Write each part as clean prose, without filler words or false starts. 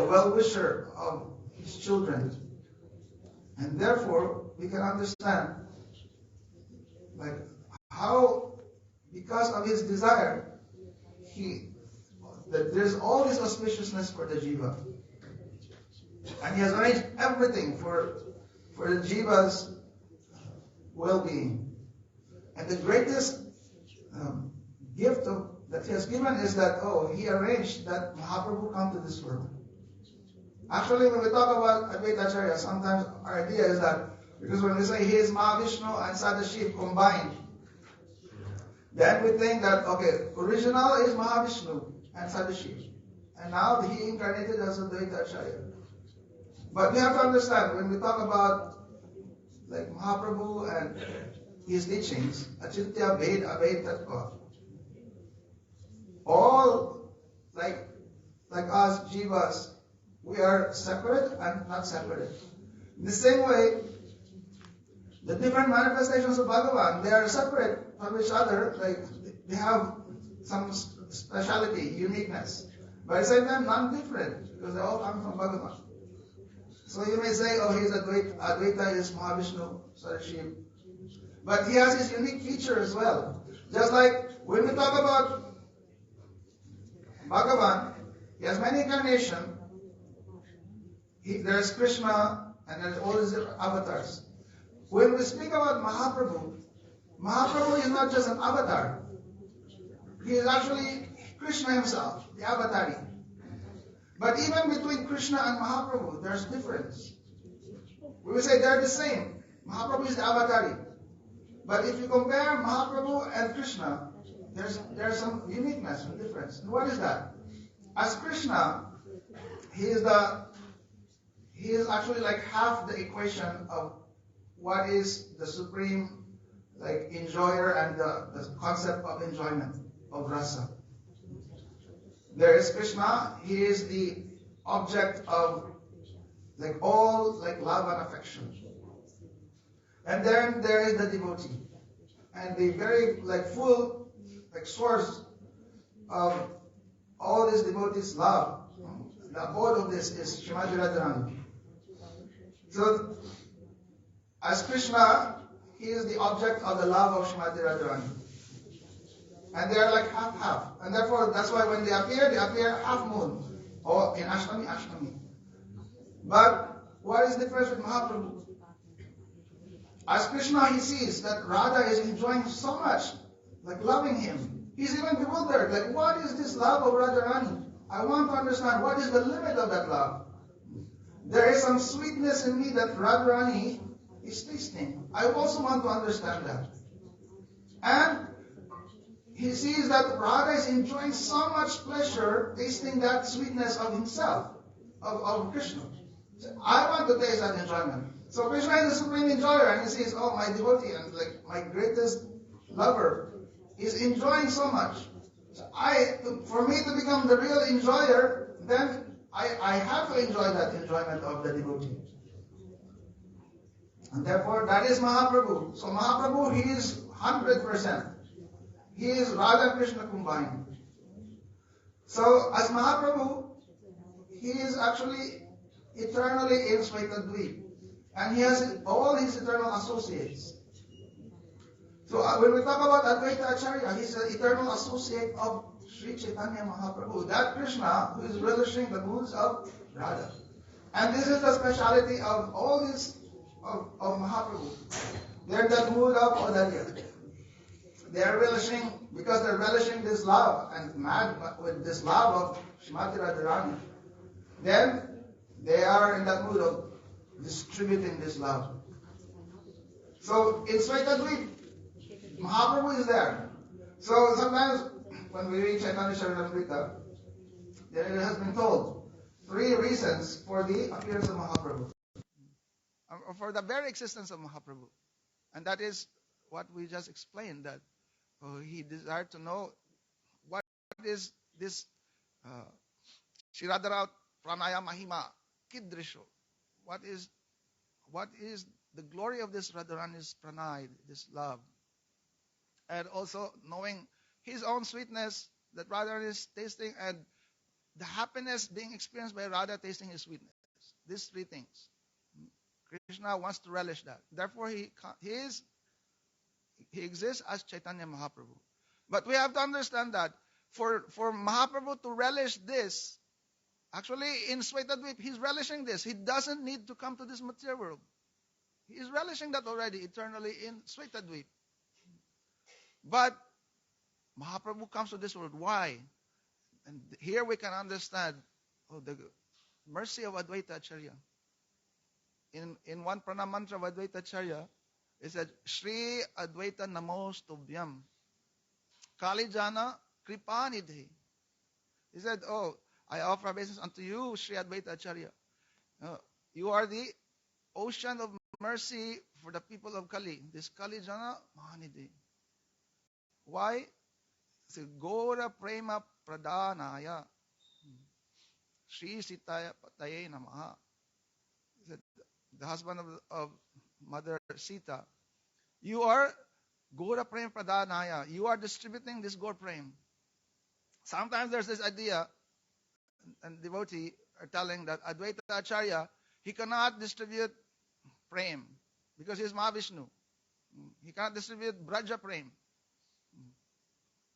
well-wisher of his children. And therefore, we can understand like how, because of his desire, that there's all this auspiciousness for the jiva. And he has arranged everything for the jiva's well-being. And the greatest gift that he has given is that, he arranged that Mahaprabhu come to this world. Actually, when we talk about Advaita Acharya, sometimes our idea is that, because when we say he is Mahavishnu and Sadashiv combined, then we think that, original is Mahavishnu and Sadashiv. And now he incarnated as Advaita Acharya. But we have to understand, when we talk about like Mahaprabhu and his teachings, Achintya Ved Abhed Tattva, all like us jivas, we are separate and not separate. In the same way, the different manifestations of Bhagavan, they are separate from each other, like they have some speciality, uniqueness. But at the same time, non-different, because they all come from Bhagavan. So you may say, he's Advaita is Mahavishnu, Sadashiv. But he has his unique feature as well. Just like when we talk about Bhagavan, he has many incarnations. There's Krishna and there's all these avatars. When we speak about Mahaprabhu is not just an avatar. He is actually Krishna himself, the avatari. But even between Krishna and Mahaprabhu, there's difference. We will say they're the same. Mahaprabhu is the avatari. But if you compare Mahaprabhu and Krishna, there's some uniqueness and difference. And what is that? As Krishna, he is actually like half the equation of what is the supreme like enjoyer and the concept of enjoyment, of rasa. There is Krishna, he is the object of like all like love and affection. And then there is the devotee. And the very like full like source of all these devotees' love, the abode of this is Srimati Radharani. So, as Krishna, he is the object of the love of Srimati Radharani. And they are like half-half. And therefore, that's why when they appear half moon. Or in Ashtami. But what is the difference with Mahaprabhu? As Krishna, he sees that Radha is enjoying so much, like loving him. He's even bewildered, like what is this love of Radharani? I want to understand what is the limit of that love. There is some sweetness in me that Radharani is tasting. I also want to understand that. And he sees that Radha is enjoying so much pleasure tasting that sweetness of himself, of Krishna. So I want to taste that enjoyment. So Krishna is the supreme enjoyer, and he says, my devotee and like my greatest lover is enjoying so much. So for me to become the real enjoyer, then I have to enjoy that enjoyment of the devotee. And therefore, that is Mahaprabhu. So Mahaprabhu, he is 100%. He is Radha and Krishna combined. So as Mahaprabhu, he is actually eternally in Svaitadvip. And he has all his eternal associates. So when we talk about Advaita Acharya, he's an eternal associate of Sri Chaitanya Mahaprabhu. That Krishna who is relishing the moods of Radha. And this is the speciality of all this of Mahaprabhu. They're in that mood of Audalya. They are relishing, because they're relishing this love and mad with this love of Srimati Radharani. Then they are in that mood of distributing this love. So in Svaitadvip, Mahaprabhu is there. So sometimes when we read Chaitanya Charitamrita, there has been told 3 reasons for the appearance of Mahaprabhu. For the very existence of Mahaprabhu. And that is what we just explained, that he desired to know what is this Shiradhara Pranaya Mahima Kidrisho. What is the glory of this Radharani's pranay, this love? And also knowing his own sweetness that Radharani is tasting, and the happiness being experienced by Radha tasting his sweetness. These three things. Krishna wants to relish that. Therefore, he exists as Chaitanya Mahaprabhu. But we have to understand that for Mahaprabhu to relish this, actually in Svetadvip, he's relishing this. He doesn't need to come to this material world. He is relishing that already eternally in Svetadvip. But Mahaprabhu comes to this world. Why? And here we can understand the mercy of Advaita Acharya. In one pranam mantra of Advaita Acharya, it said, Shri Advaita Namostubhyam Kalijana Kripanidhi. He said, I offer obeisance unto you, Shri Advaita Acharya. You are the ocean of mercy for the people of Kali. This Kalijana Mahanidhi. Why? It's Gora Prema Pradhanaya. Shri Sitaya Pataye Namaha. He said, the husband of Mother Sita. You are Gora Prem Pradhanaya. You are distributing this Gora Prem. Sometimes there's this idea, and devotee are telling that Advaita Acharya, he cannot distribute Prem because he's Mahavishnu. He cannot distribute Braja Prem.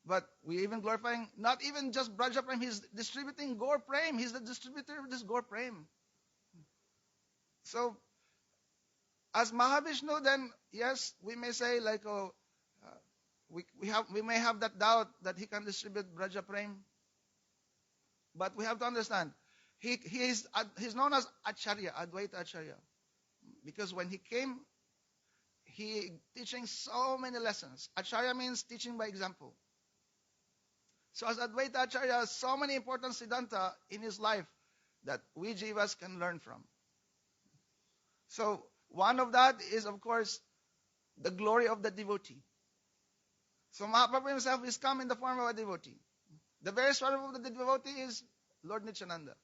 But we even glorifying, not even just Braja Prem, he's distributing Gora Prem. He's the distributor of this Gora Prem. So, as Mahavishnu, then, yes, we may say like, we may have that doubt that he can distribute Braja Prem. But we have to understand, he's known as Acharya, Advaita Acharya. Because when he came, he teaching so many lessons. Acharya means teaching by example. So as Advaita Acharya, so many important siddhanta in his life that we jivas can learn from. So one of that is, of course, the glory of the devotee. So Mahaprabhu himself is come in the form of a devotee. The very swarup of the devotee is Lord Nityananda.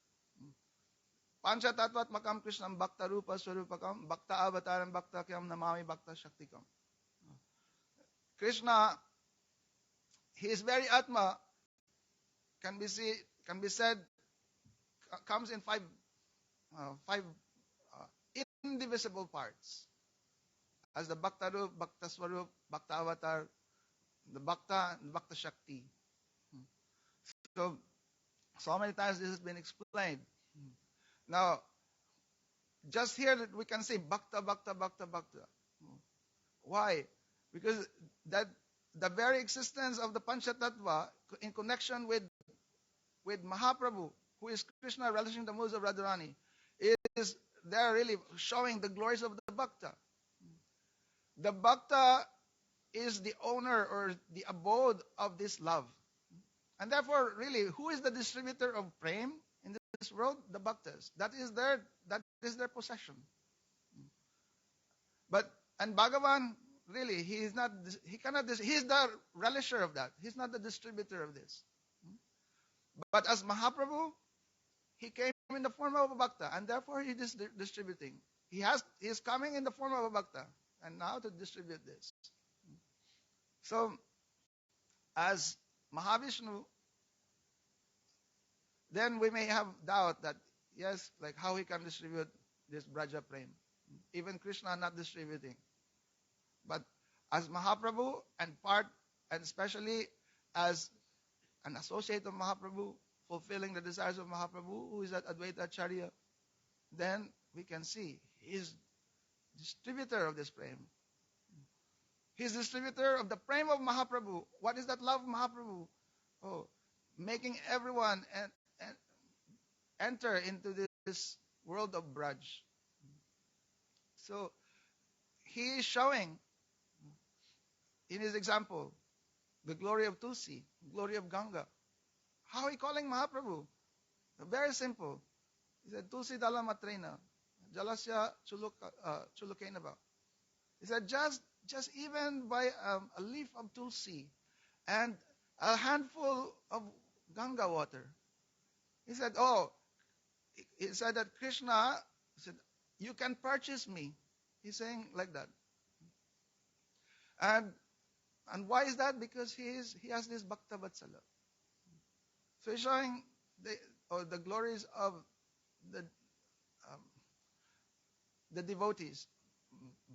Pancha Tattvat Makam Krishnam Bhakta Rupa Swarupakam Bhakta Avataram Bhakta Kyam Namami Bhakta Shaktikam. Krishna, his very Atma can be said comes in five indivisible parts. As the Bhakta Rup, Bhakta Swarup, Bhakta Avatar, the Bhakta and Bhakta Shakti. So many times this has been explained. Now, just here that we can say Bhakta, Bhakta, Bhakta, Bhakta. Why? Because that the very existence of the Panchatattva in connection with Mahaprabhu, who is Krishna relishing the moods of Radharani, is there really showing the glories of the Bhakta. The Bhakta is the owner or the abode of this love. And therefore, really, who is the distributor of prem in this world? The Bhaktas. That is their possession. And Bhagavan, really, he is the relisher of that. He's not the distributor of this. But as Mahaprabhu, he came in the form of a Bhakta, and therefore he is distributing. He is coming in the form of a Bhakta, and now to distribute this. So, as Mahavishnu, then we may have doubt that, yes, like how he can distribute this Braja Prem. Even Krishna not distributing. But as Mahaprabhu and especially as an associate of Mahaprabhu, fulfilling the desires of Mahaprabhu, who is at Advaita Acharya, then we can see he is distributor of this prem. He is distributor of the prem of Mahaprabhu. What is that love of Mahaprabhu? Making everyone enter into this world of Braj. So he is showing in his example the glory of Tulsi, glory of Ganga. How are you calling Mahaprabhu? Very simple. He said, Tulsi dala matrena, jalasya chulukenava. He said, just even by a leaf of Tulsi and a handful of Ganga water. He said, that Krishna said, you can purchase me. He's saying like that. And why is that? Because he has this Bhakta Vatsala. So he's showing or the glories of the um, the devotees.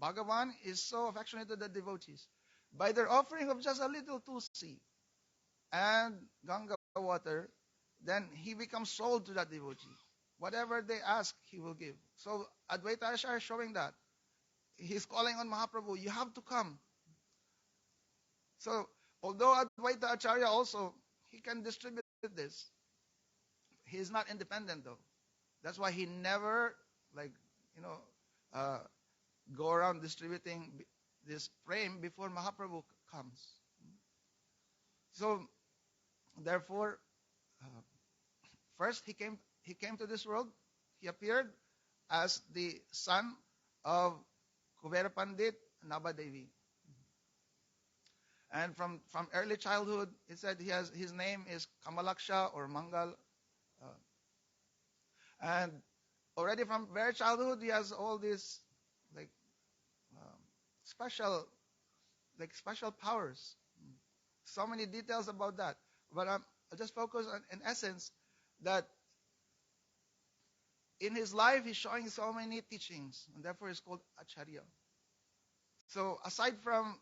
Bhagavan is so affectionate to the devotees. By their offering of just a little tulsi and Ganga water, then he becomes sold to that devotee. Whatever they ask, he will give. So Advaita Acharya is showing that. He's calling on Mahaprabhu, you have to come. So although Advaita Acharya also, he can distribute this. He is not independent though. That's why he never, like, you know, uh, go around distributing this frame before Mahaprabhu comes. So therefore, uh, first he came to this world. He appeared as the son of Kubera Pandit Nabadevi. And from early childhood, he said his name is Kamalaksha or Mangal. Uh, and already from very childhood, he has all these like um, special special powers. So many details about that. But I'll just focus on, in essence, that in his life, he's showing so many teachings, and therefore he's called Acharya. So aside from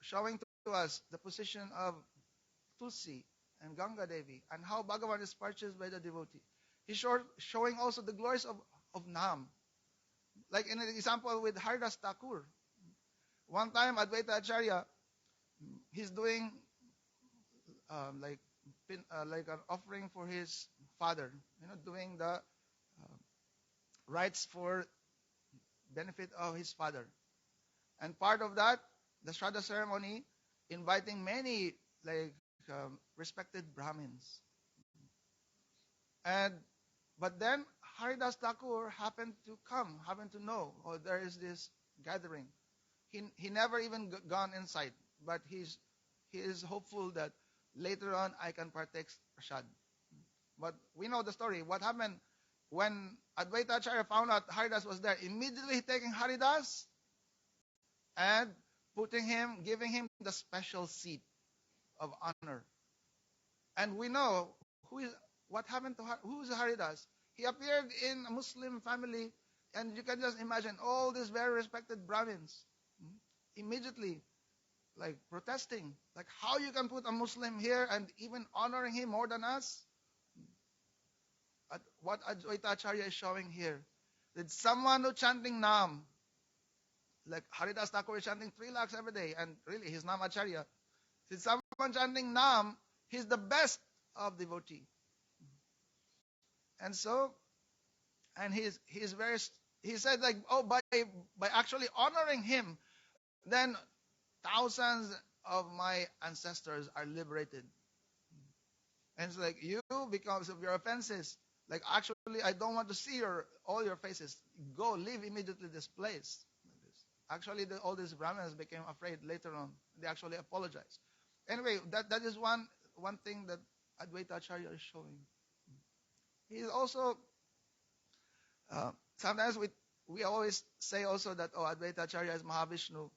showing to us the position of Tulsi and Ganga Devi and how Bhagavan is purchased by the devotee, he's showing also the glories of Nam. Like in an example with Haridas Thakur. One time, Advaita Acharya, he's doing like an offering for his father, doing the rites for benefit of his father. And part of that, the Shraddha ceremony, inviting many respected Brahmins. But then Haridas Thakur happened to know, there is this gathering. He never even gone inside, but he is hopeful that later on I can partake prasad. But we know the story. What happened when Advaita Acharya found out Haridas was there? Immediately taking Haridas and giving him the special seat of honor. And we know what happened to who is Haridas. He appeared in a Muslim family, and you can just imagine all these very respected Brahmins immediately protesting, how you can put a Muslim here and even honoring him more than us. What Advaita Acharya is showing here, that someone who chanting Nam, like Haridas Thakur is chanting 3 lakhs every day, and really he's Nam Acharya. Since someone chanting Nam, he's the best of devotee. And so, and he said by actually honoring him, then thousands of my ancestors are liberated. And it's like, you, because of your offenses, actually I don't want to see all your faces. Go, leave immediately this place. Actually, all these Brahmins became afraid later on. They actually apologized. Anyway, that is one thing that Advaita Acharya is showing. He is also, sometimes we always say also that, Advaita Acharya is Mahavishnu.